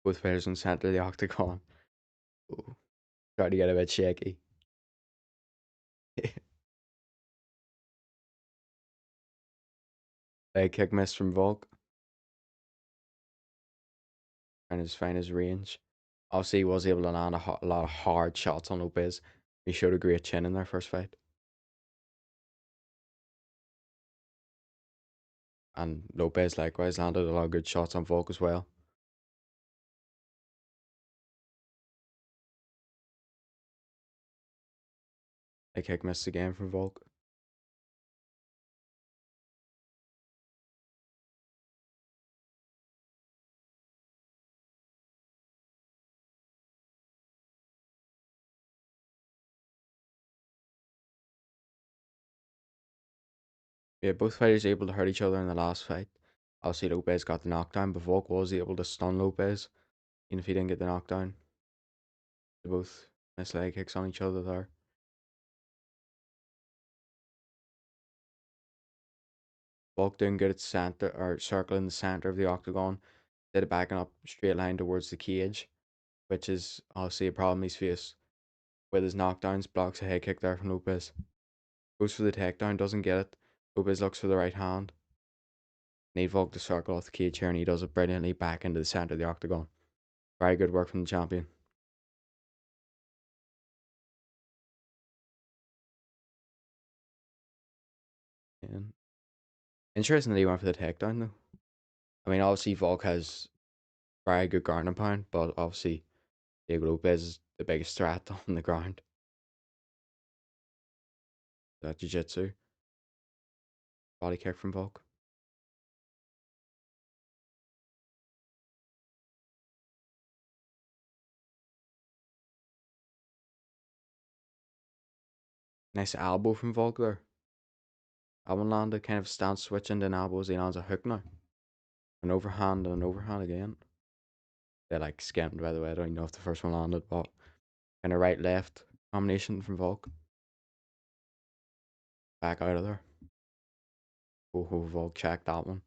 Both fighters in the center of the octagon. Ooh, try to get a bit shaky. Leg kick miss from Volk. Trying to just find his range. Obviously, he was able to land a lot of hard shots on Lopez. He showed a great chin in their first fight. And Lopez likewise landed a lot of good shots on Volk as well. Leg kick missed again from Volk. Yeah, both fighters able to hurt each other in the last fight. Obviously, Lopez got the knockdown, but Volk was able to stun Lopez, even if he didn't get the knockdown. They both missed leg kicks on each other there. Volk doing good at center or circling the center of the octagon, instead of backing up straight line towards the cage, which is obviously a problem he's faced with his knockdowns. Blocks a head kick there from Lopez. Goes for the takedown, doesn't get it. Lopez looks for the right hand. Need Volk to circle off the cage here, and he does it brilliantly back into the center of the octagon. Very good work from the champion. And interesting that he went for the takedown though. I mean, obviously Volk has very good ground and pound, but obviously Diego Lopez is the biggest threat on the ground. That jiu-jitsu body kick from Volk. Nice elbow from Volk there. Elbow landed, kind of stance switching, then elbows. He lands a hook now. An overhand and an overhand again. They like skimmed, by the way. I don't even know if the first one landed, but kind of right left combination from Volk. Back out of there. Oh, Volk checked that one.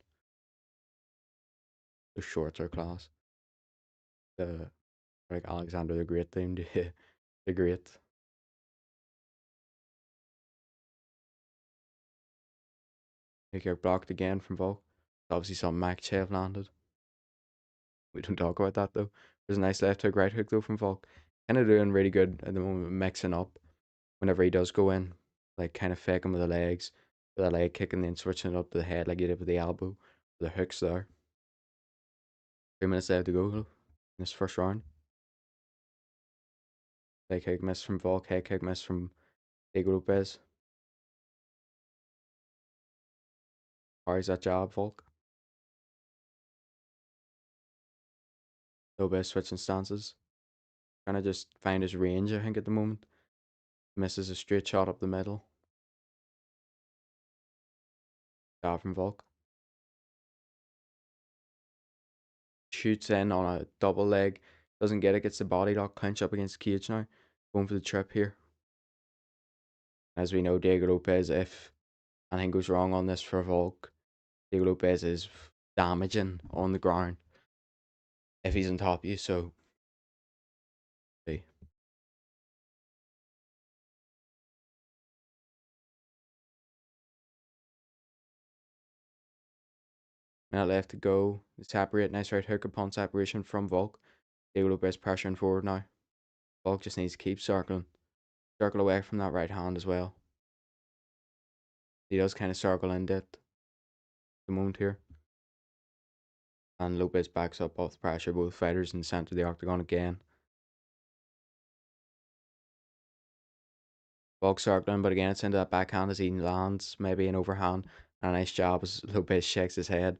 The shorts are class. The like Alexander the Great theme. The Great. Kick out blocked again from Volk. Obviously some Makachev landed. We don't talk about that though. There's a nice left hook, right hook though from Volk. Kind of doing really good at the moment, mixing up whenever he does go in, like kind of faking with the legs, with a leg kick, and then switching it up to the head like he did with the elbow. The hooks there. 3 minutes left to go though, in this first round. Leg kick miss from Volk, head kick miss from Diego Lopez. Carries that jab, Volk. Lopez switching stances. Trying to just find his range, I think, at the moment. Misses a straight shot up the middle. Jab from Volk. Shoots in on a double leg. Doesn't get it, gets the body lock, clinch up against the cage now. Going for the trip here. As we know, Diego Lopez, if anything goes wrong on this for Volk, Diego Lopez is damaging on the ground if he's on top of you. So, see. Minute left to go. The separate, nice right hook upon separation from Volk. Diego Lopez pressuring forward now. Volk just needs to keep circling. Circle away from that right hand as well. He does kind of circle into it. The moment here. And Lopez backs up off the pressure. Both fighters in the center of the octagon again. Volk circling, but again, it's into that backhand as he lands maybe an overhand. And a nice job as Lopez shakes his head.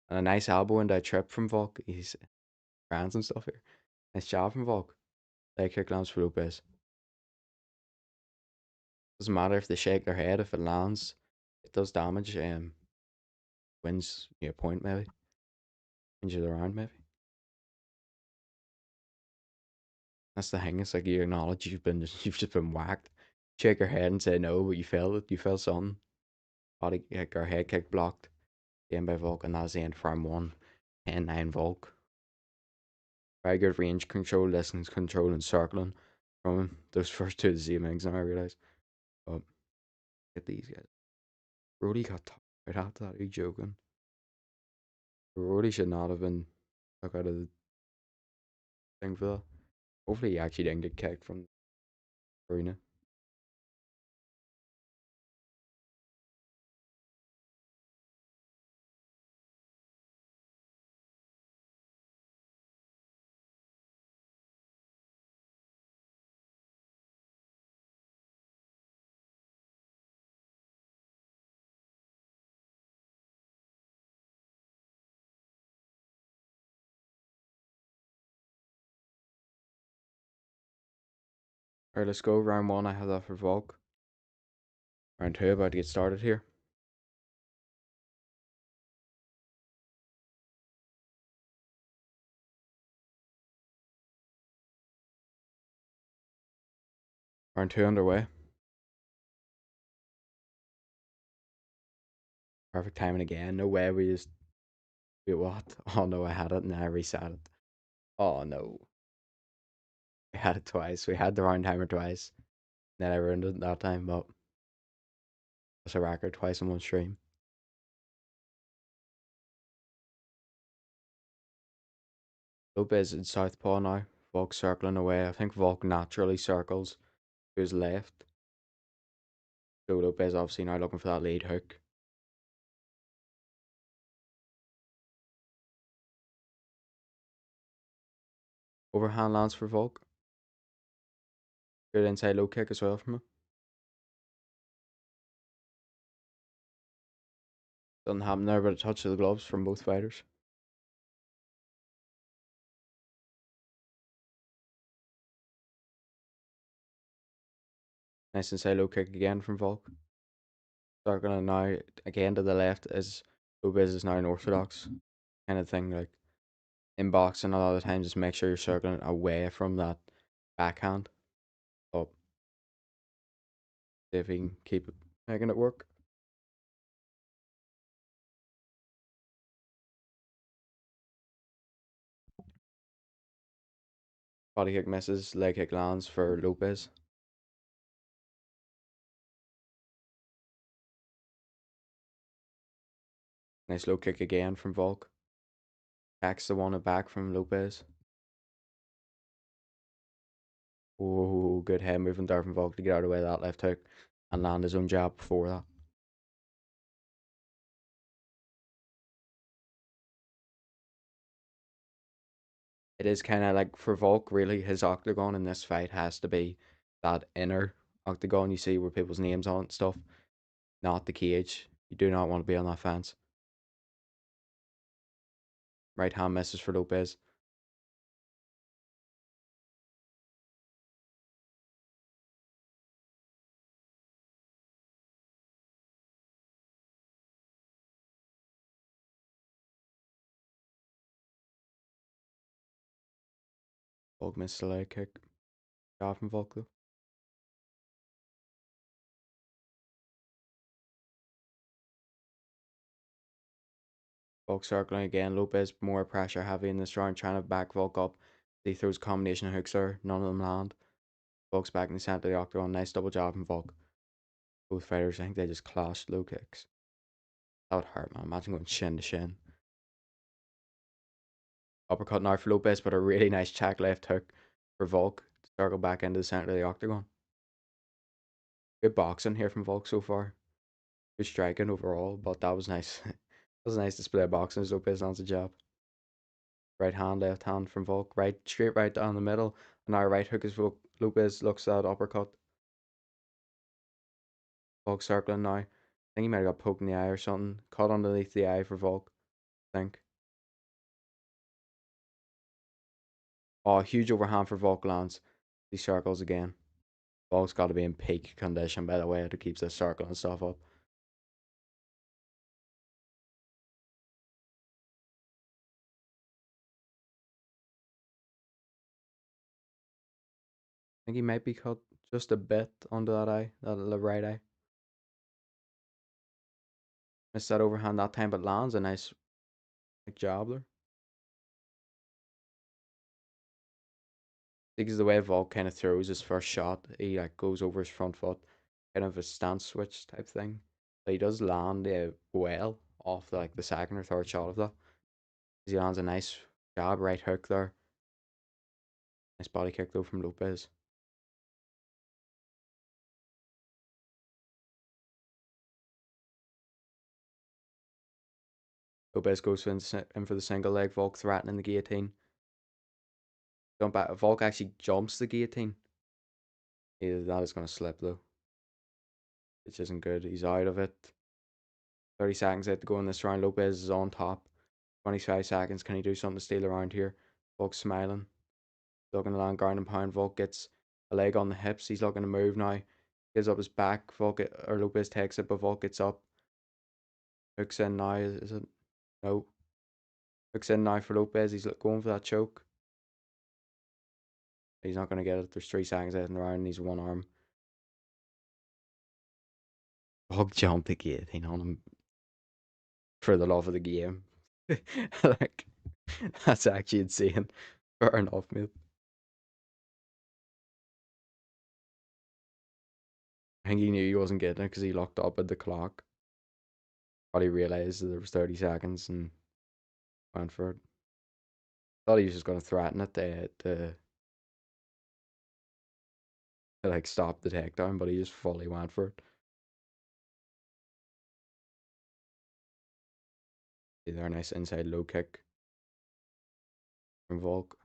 And a nice elbow into a trip from Volk. He's brands and stuff here. Nice job from Volk. Leg kick lands for Lopez. Doesn't matter if they shake their head, if it lands, it does damage. Wins you a point maybe. Wins you the round maybe. That's the thing. It's like you acknowledge you've just been whacked. Shake your head and say no, but you felt it. You felt something. Body kick or head kick blocked. Game by Volk, and that's the end for round one. 10-9 Volk. Very good range control, distance control, and circling from him. Those first two are the same things now I realise. But get these guys. Brody got top right after that. Are you joking? Brody should not have been took out of the thing for that. Hopefully he actually didn't get kicked from the arena. Alright, let's go. Round one, I have that for Volk. Round two, about to get started here. Round two underway. Perfect timing again. No way we just. Wait, what? Oh no, I had it and I reset it. Oh no. We had it twice. We had the round timer twice. Then I ruined it that time, but it's a record twice in one stream. Lopes in southpaw now. Volk circling away. I think Volk naturally circles to his left. So Lopes obviously now looking for that lead hook. Overhand lands for Volk. Good inside low kick as well from him. Doesn't happen there, but a touch of the gloves from both fighters. Nice inside low kick again from Volk. Circling now again to the left as Lopes is now an orthodox kind of thing. Like in boxing, a lot of the times just make sure you're circling away from that backhand. Up. See if he can keep it, making it work. Body kick misses, leg kick lands for Lopes. Nice low kick again from Volk. Backs the one back from Lopes. Oh, good head movement there from Volk to get out of the way of that left hook and land his own jab before that. It is kind of like for Volk, really, his octagon in this fight has to be that inner octagon you see where people's names on it and stuff, not the cage. You do not want to be on that fence. Right hand misses for Lopes. Volk misses the leg kick. Job from Volk though. Volk circling again. Lopes more pressure heavy in this round, trying to back Volk up. He throws combination of hooks there. None of them land. Volk's back in the center of the octagon. Nice double job from Volk. Both fighters, I think they just clashed low kicks. That would hurt, man. Imagine going shin to shin. Uppercut now for Lopes, but a really nice check left hook for Volk to circle back into the center of the octagon. Good boxing here from Volk so far. Good striking overall, but that was nice. That was a nice display of boxing as Lopes lands a jab. Right hand, left hand from Volk. Right, straight right down the middle. And now right hook as Lopes looks at uppercut. Volk circling now. I think he might have got poked in the eye or something. Caught underneath the eye for Volk, I think. Oh, huge overhand for Volk lands. He circles again. Volk's got to be in peak condition, by the way, to keep this circle and stuff up. I think he might be cut just a bit under that eye, that right eye. Missed that overhand that time, but lands a nice like, job there. Because the way Volk kind of throws his first shot, he like goes over his front foot, kind of a stance switch type thing. But he does land well off like the second or third shot of that. He lands a nice jab, right hook there. Nice body kick though from Lopes. Lopes goes in for the single leg. Volk threatening the guillotine. Jump back. Volk actually jumps the guillotine. That is going to slip though, which isn't good. He's out of it. 30 seconds out to go in this round. Lopes is on top. 25 seconds. Can he do something to steal around here? Volk's smiling. Looking to land ground and pound. Volk gets a leg on the hips. He's looking to move now. Gives up his back. Or Lopes takes it, but Volk gets up. Hooks in now. Is it? No. Hooks in now for Lopes. He's going for that choke. He's not going to get it. There's 3 seconds out in the round and he's one arm. Volk jumped the guillotine on him for the love of the game. Like, that's actually insane. Fair enough, mate. I think he knew he wasn't getting it because he looked up at the clock. Probably realised that there was 30 seconds and went for it. Thought he was just going to threaten it to like stop the takedown, but he just fully went for it. See there, nice inside low kick from Volk.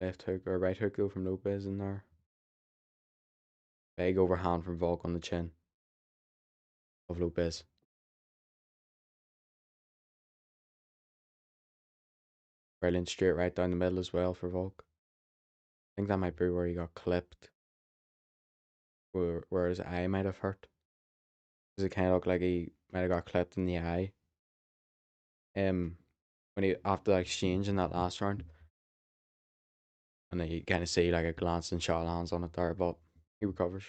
Left hook or right hook though from Lopes in there. Big overhand from Volk on the chin of Lopes. Brilliant straight right down the middle as well for Volk. I think that might be where he got clipped, where his eye might have hurt. Because it kind of looked like he might have got clipped in the eye. When he after the exchange in that last round, and then you kind of see like a glancing shot lands on it there, but he recovers.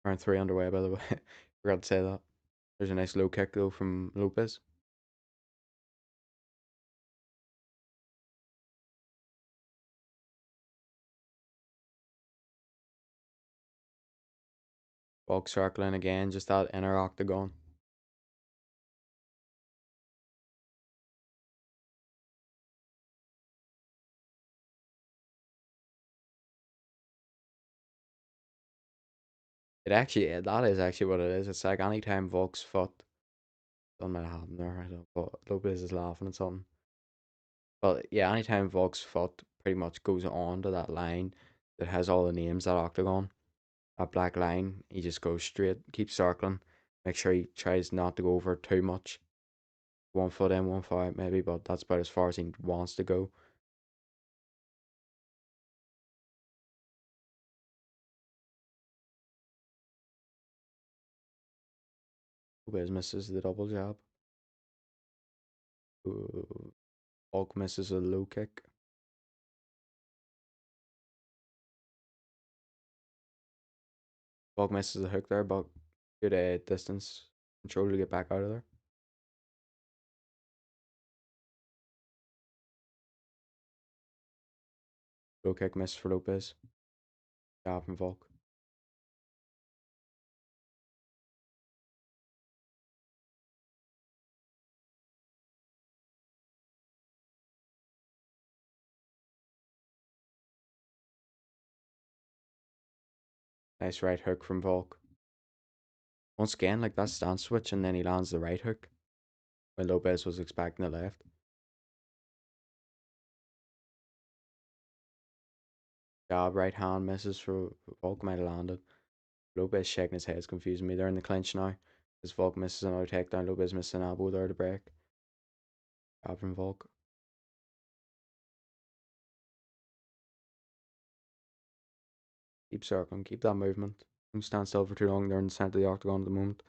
Round 3 underway, by the way. Forgot to say that. There's a nice low kick though from Lopes. Volk circling again, just that inner octagon. That is actually what it is. It's like anytime Volk's foot, something might happen there, I don't know, but Lopes is laughing at something. But yeah, anytime Volk's foot pretty much goes on to that line that has all the names, that octagon, that black line, he just goes straight, keeps circling, make sure he tries not to go over too much. 1 foot in, 1 foot out maybe, but that's about as far as he wants to go. Lopes misses the double jab. Volk misses a low kick. Volk misses the hook there, but good distance control to get back out of there. Low kick miss for Lopes. Jab from Volk. Nice right hook from Volk. Once again, like that stance switch, and then he lands the right hook when Lopes was expecting the left. Jab right hand misses for Volk, might have landed. Lopes shaking his head is confusing me. They're in the clinch now. As Volk misses another takedown, Lopes misses an elbow there to break. Jab from Volk. Keep circling, keep that movement. Don't stand still for too long. They're in the centre of the octagon at the moment.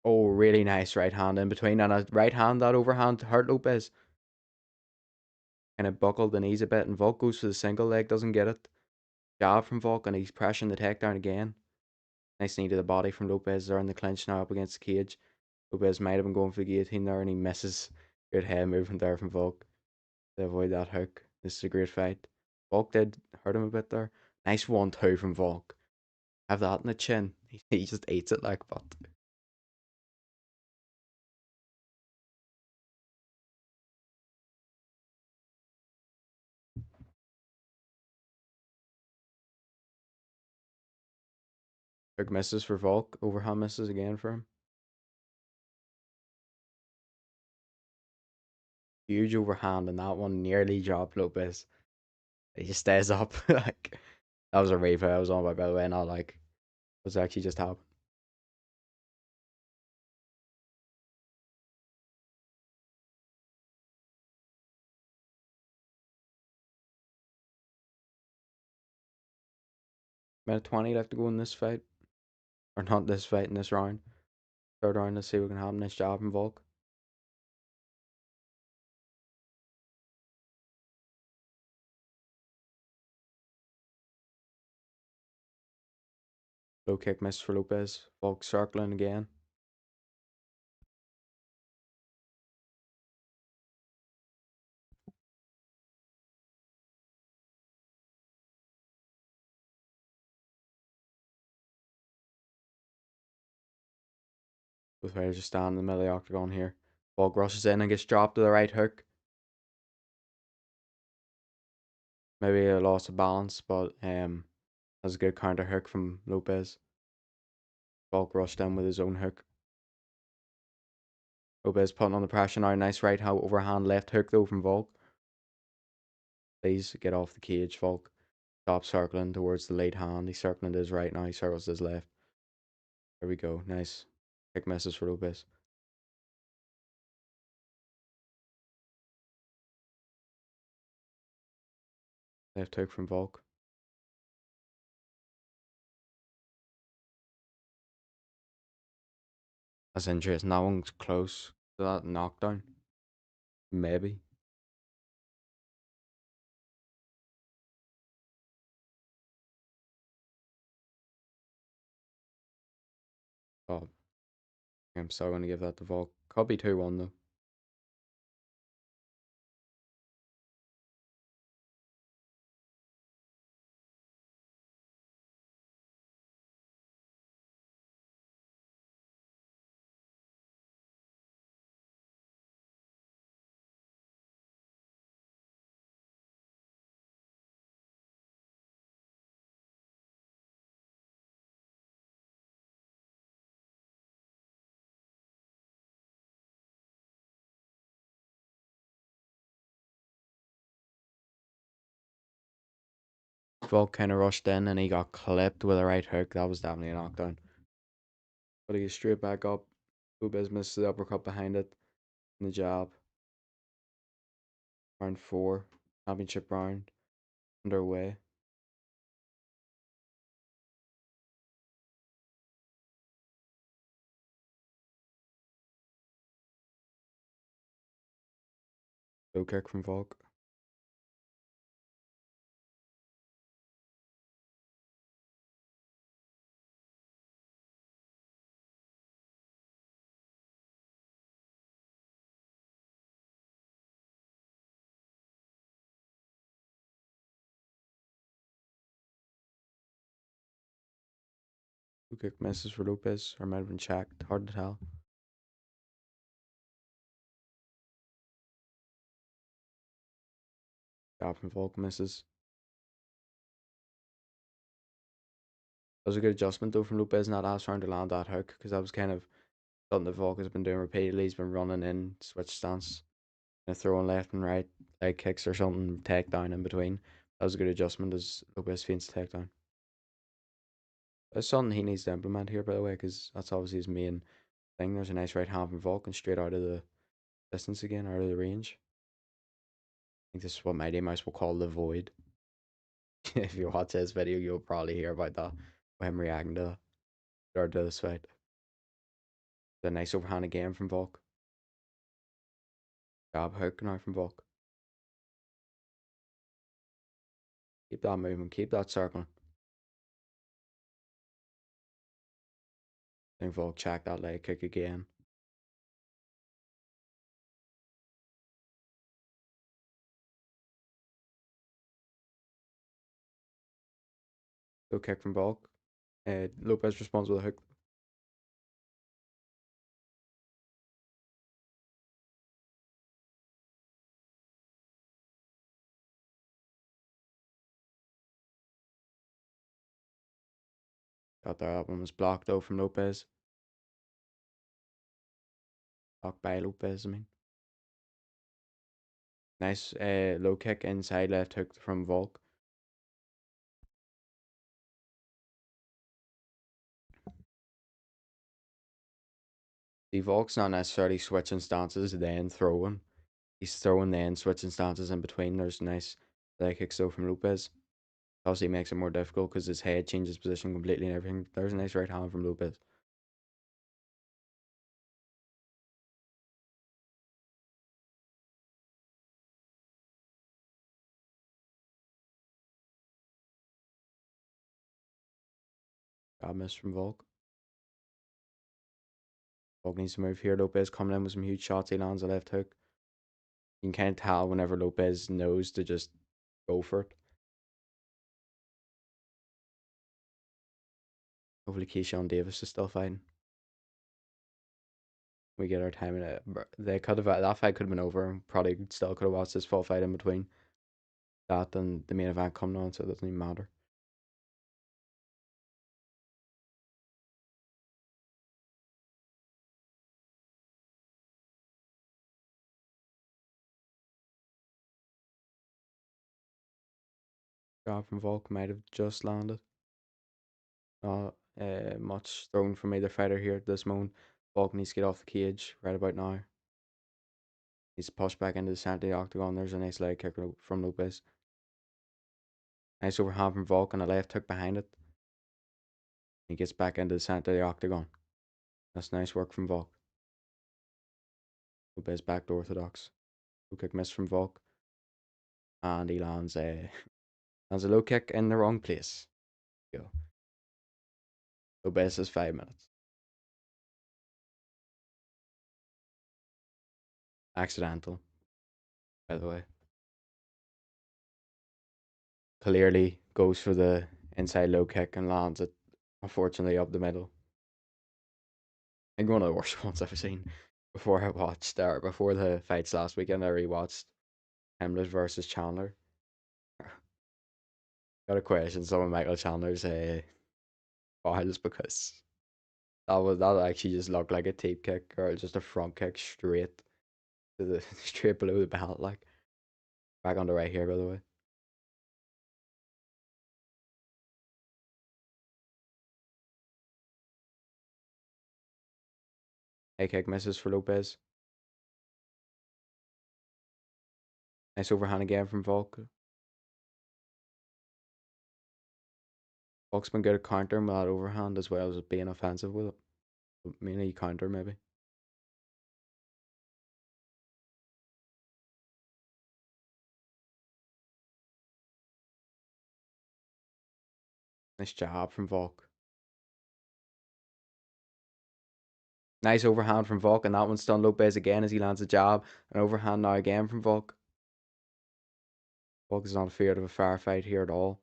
Oh, really nice right hand in between. And a right hand, that overhand hurt Lopes. Kind of buckled the knees a bit. And Volk goes for the single leg, doesn't get it. Jab from Volk, and he's pressuring the takedown again. Nice knee to the body from Lopez there in the clinch now up against the cage. Lopez might have been going for the guillotine there and he misses. Good head movement there from Volk to avoid that hook. This is a great fight. Volk did hurt him a bit there. Nice 1-2 from Volk. Have that in the chin. He just eats it like but. Big misses for Volk. Overhand misses again for him. Huge overhand and that one nearly dropped Lopez. He just stays up. Like that was a replay I was on by the way, not like was actually just happened. Minute 20 left to go in this fight. Or not this fight, in this round. Third round, let's see what can happen. Nice job from Volk. Low kick missed for Lopez. Volk circling again. Both players just stand in the middle of the octagon here. Volk rushes in and gets dropped to the right hook. Maybe a loss of balance, but that's a good counter hook from Lopez. Volk rushed in with his own hook. Lopez putting on the pressure now. Nice right hand overhand left hook though from Volk. Please get off the cage, Volk. Stop circling towards the lead hand. He's circling to his right now. He circles to his left. There we go. Nice. Kick misses for Lopez. Left hook from Volk. That's interesting. That one's close to that knockdown. Maybe. Oh, I'm still going to give that to Volk. Could be 2-1 though. Volk kind of rushed in and he got clipped with a right hook. That was definitely a knockdown. But he gets straight back up. Lopez misses the uppercut behind it. And the jab. Round 4. Championship round. Underway. Low kick from Volk. Low kick misses for Lopez. Or might have been checked. Hard to tell. Jab from Volk misses. That was a good adjustment though from Lopez in that last round to land that hook. Because that was kind of something that Volk has been doing repeatedly. He's been running in, switch stance. Throwing left and right leg kicks or something, takedown in between. That was a good adjustment as Lopez feints the takedown. That's something he needs to implement here, by the way, because that's obviously his main thing. There's a nice right hand from Vulcan straight out of the distance again, out of the range. I think this is what Mighty Mouse will call the void. If you watch his video, you'll probably hear about that. Him reacting to that. Start to this fight. The nice overhand again from Volk. Jab hook now from Volk. Keep that movement, keep that circling. I think Volk checked that leg kick again. Low kick from Volk. Lopes responds with a hook. Got there. That one was blocked though from Lopes. Blocked by Lopes, I mean. Nice low kick inside left hook from Volk. The Volk's not necessarily switching stances then throwing. He's throwing then switching stances in between. There's nice leg kicks though from Lopes. Obviously makes it more difficult because his head changes position completely and everything. There's a nice right hand from Lopes. Bad miss from Volk. Volk needs to move here. Lopes coming in with some huge shots. He lands a left hook. You can kind of tell whenever Lopes knows to just go for it. Hopefully Keyshawn Davis is still fighting. We get our time in it. They could have that fight could have been over. Probably still could have watched this full fight in between that and the main event coming on, so it doesn't even matter. Job from Volk might have just landed. Not much thrown from either fighter here at this moment. Volk needs to get off the cage right about now. Needs to push back into the center of the octagon. There's a nice leg kick from Lopes. Nice overhand from Volk and a left hook behind it. He gets back into the center of the octagon. That's nice work from Volk. Lopes back to orthodox. Low kick miss from Volk. And he lands a low kick in the wrong place. Go. Lopes is 5 minutes. Accidental, by the way. Clearly goes for the inside low kick and lands it, unfortunately, up the middle. I think one of the worst ones I've seen before the fights last weekend. I rewatched Hemlet versus Chandler. Got a question some of Michael Chandler's files because that actually just looked like a tape kick or just a front kick straight to the straight below the belt, like back on the right here, by the way. A kick misses for Lopes. Nice overhand again from Volk. Volk's been good at countering with that overhand as well as being offensive with it. But mainly counter maybe. Nice job from Volk. Nice overhand from Volk, and that one's done Lopes again as he lands a jab. An overhand now again from Volk. Volk is not feared of a fair fight here at all.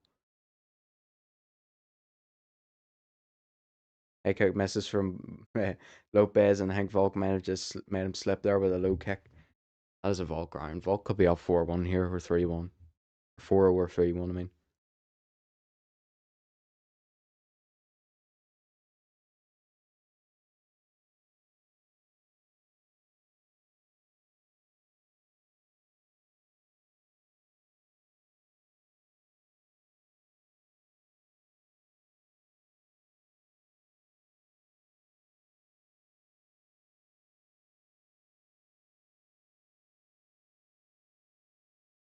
High kick misses from Lopes, and I think Volk might have just made him slip there with a low kick. That is a Volk round. Volk could be up 4-1 here or 3-1. 4 or 3-1, I mean.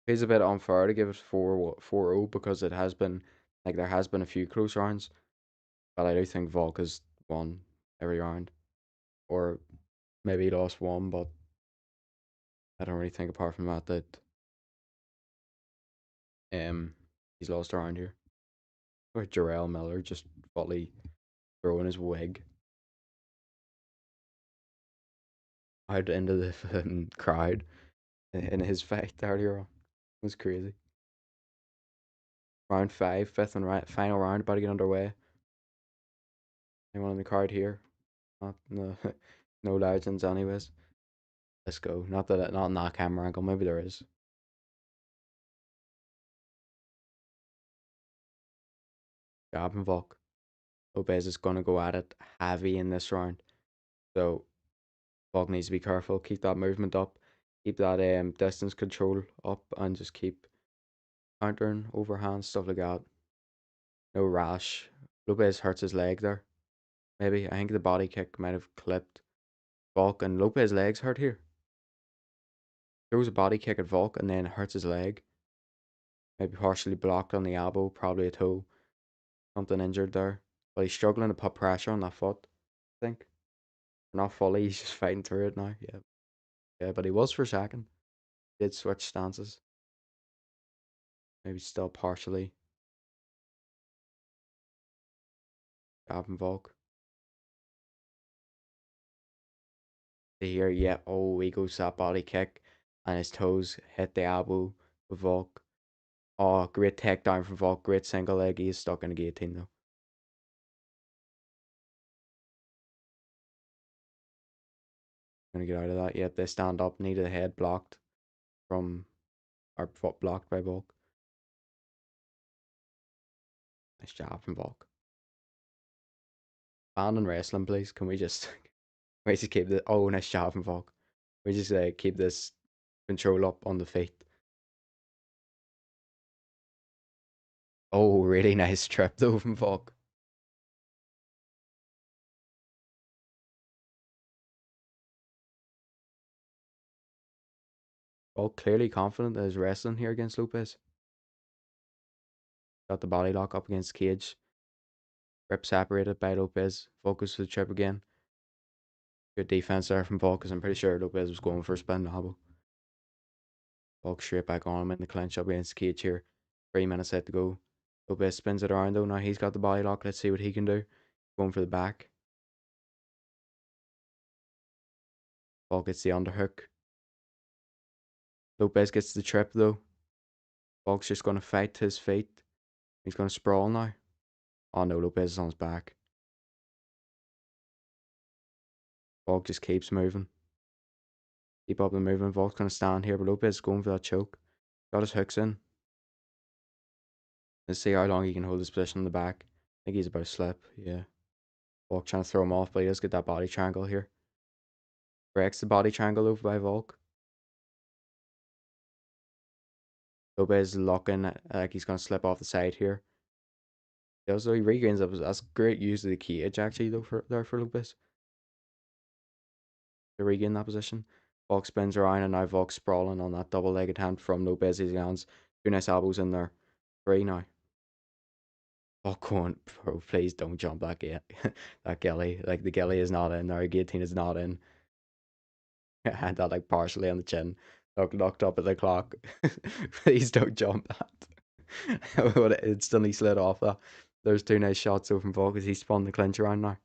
It's a bit unfair to give it 4-0 because it has been, like, there has been a few close rounds. But I do think Volk has won every round. Or maybe he lost one, but I don't really think apart from that um he's lost around here. Or Jarrell Miller just fully throwing his wig. out into the crowd in his fight earlier on. It was crazy. Round five, fifth and final round, about to get underway. Anyone in the crowd here? Not no, no legends, anyways. Let's go. Not in that camera angle. Maybe there is. Jab and Volk. Lopez is gonna go at it heavy in this round. So Volk needs to be careful. Keep that movement up. Keep that distance control up, and just keep countering overhand stuff like that. No rash. Lopez hurts his leg there. Maybe I think the body kick might have clipped Volk, and Lopez legs hurt here. Throws a body kick at Volk and then hurts his leg. Maybe partially blocked on the elbow, probably a toe. Something injured there. But he's struggling to put pressure on that foot, I think. Not fully, he's just fighting through it now. Yeah. Yeah, but he was for a second. Did switch stances. Maybe still partially. Gavin Volk. Here, yeah. Oh, he goes that body kick. And his toes hit the elbow of Volk. Oh, great takedown from Volk. Great single leg. He is stuck in the guillotine though. Gonna get out of that. Yep, they stand up. Needed a head blocked from or foot blocked by Volk. Nice job from Volk. Band and wrestling, please. Can we just we just keep the nice job from Volk. We just keep this control up on the feet. Oh, really nice trip though from Volk. Volk clearly confident in his wrestling here against Lopez. Got the body lock up against Cage. Grip separated by Lopez. Focus for the trip again. Good defense there from Volk, because I'm pretty sure Lopez was going for a spin elbow. Volk straight back on him in the clinch up against Cage here. 3 minutes left to go. Lopez spins it around though. Now he's got the body lock. Let's see what he can do. Going for the back. Volk gets the underhook. Lopez gets the trip though. Volk's just going to fight to his feet. He's going to sprawl now. Oh no, Lopez is on his back. Volk just keeps moving. Keep up the movement. Volk's going to stand here, but Lopez is going for that choke. Got his hooks in. Let's see how long he can hold his position on the back. I think he's about to slip. Yeah. Volk trying to throw him off, but he does get that body triangle here. Breaks the body triangle over by Volk. Lopez is looking like he's going to slip off the side here. He does though. He regains up. That's great use of the cage actually though for Lopez to regain that position. Volk spins around and now Volk sprawling on that double leg attempt from Lopez's hands. Two nice elbows in there. Three now. Volk going, bro, please don't jump that that gilly. Like the gilly is not in there. Guillotine is not in. Had that like partially on the chin. Looked up at the clock. Please don't jump that. Would it instantly slid off that. There's two nice shots though from Volk as he spun the clinch around now.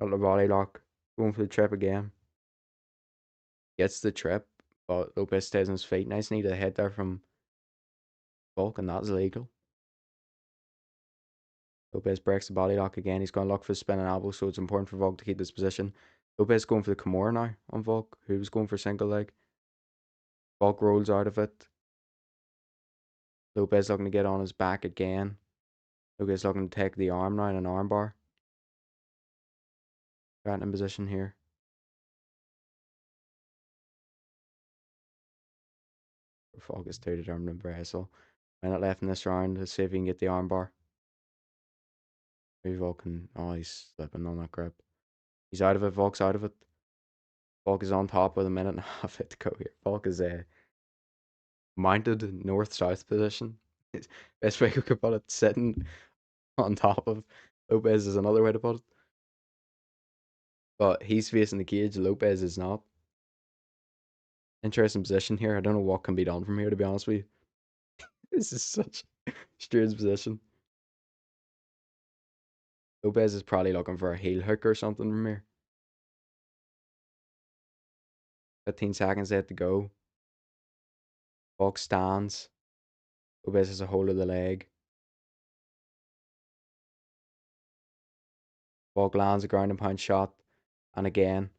Got the body lock. Going for the trip again. Gets the trip, but Lopez stays on his feet. Nice knee to the head there from Volk, and that's illegal. Lopez breaks the body lock again. He's going to look for the spinning elbow, so it's important for Volk to keep this position. Lopez going for the Kimura now on Volk, who was going for single leg. Volk rolls out of it. Lopez looking to get on his back again. Lopez looking to take the arm now in an arm bar. Got in position here. Volk is too determined to wrestle. Minute left in this round. Let's see if he can get the arm bar. Maybe Volk can. Oh, he's slipping on that grip. He's out of it. Volk's out of it. Volk is on top with a minute and a half to go here. Volk is mounted north-south position. Best way we could put it. Sitting on top of Lopez is another way to put it. But he's facing the cage. Lopez is not. Interesting position here. I don't know what can be done from here, to be honest with you. This is such a strange position. Lopez is probably looking for a heel hook or something from here. 15 seconds left to go. Volk stands. Lopes has a hold of the leg. Volk lands a ground and pound shot. And again.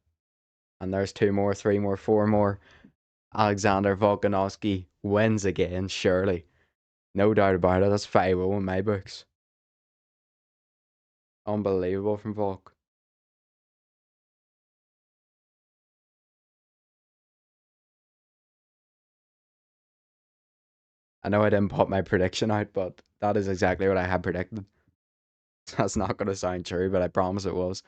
And there's 2 more, 3 more, 4 more. Alexander Volkanovski wins again, surely. No doubt about it. That's 5-0 in my books. Unbelievable from Volk. I know I didn't put my prediction out, but that is exactly what I had predicted. That's not going to sound true, but I promise it was.